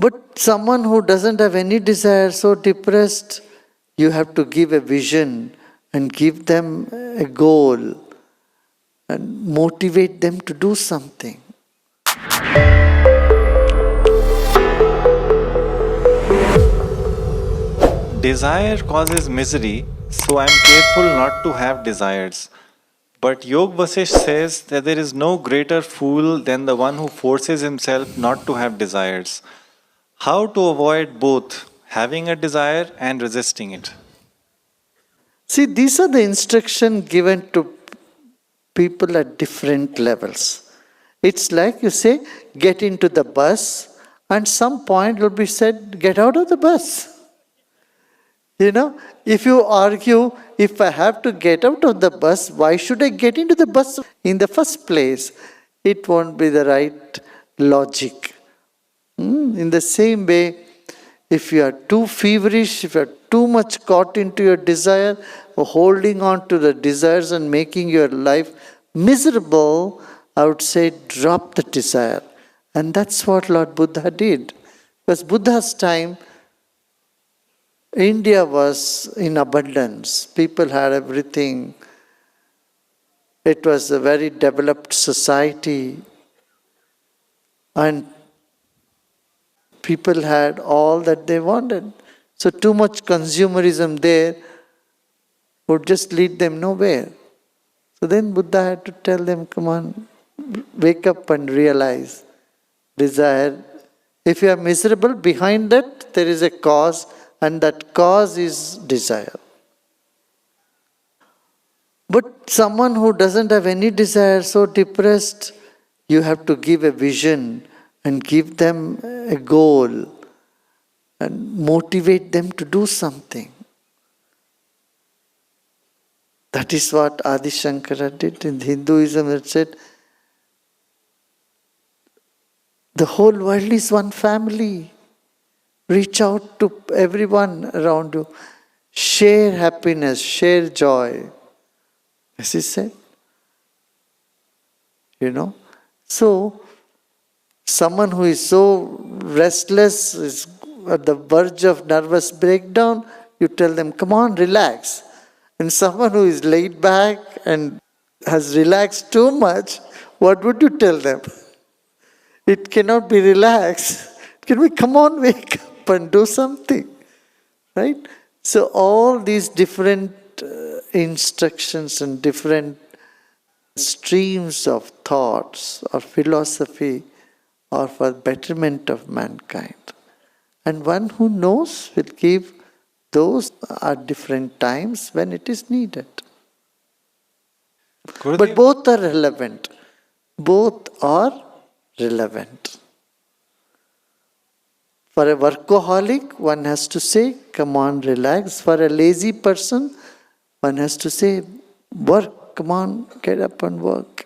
But someone who doesn't have any desire, so depressed, you have to give a vision and give them a goal and motivate them to do something. Desire causes misery, so I am careful not to have desires. But Yog Vasish says that there is no greater fool than the one who forces himself not to have desires. How to avoid both having a desire and resisting it? See, these are the instructions given to people at different levels. It's like you say, get into the bus, and some point will be said, get out of the bus. If you argue, if I have to get out of the bus, why should I get into the bus in the first place? It won't be the right logic. In the same way, if you are too feverish, if you are too much caught into your desire, or holding on to the desires and making your life miserable, I would say drop the desire. And that's what Lord Buddha did. Because Buddha's time, India was in abundance. People had everything. It was a very developed society. And people had all that they wanted. So too much consumerism there would just lead them nowhere. So then Buddha had to tell them, come on, wake up and realize desire. If you are miserable, behind that there is a cause, and that cause is desire. But someone who doesn't have any desire, so depressed, you have to give a vision and give them a goal and motivate them to do something. That is what Adi Shankara did. In Hinduism it said, the whole world is one family. Reach out to everyone around you. Share happiness, share joy. As he said. So, someone who is so restless, is at the verge of nervous breakdown, you tell them, come on, relax. And someone who is laid back and has relaxed too much, what would you tell them? It cannot be relaxed. Can we come on, wake up and do something? Right? So all these different instructions and different streams of thoughts or philosophy are for betterment of mankind. And one who knows will give those at different times when it is needed. Gurudev, But both are relevant. Both are relevant. For a workaholic, one has to say, come on, relax. For a lazy person, one has to say, work, come on, get up and work.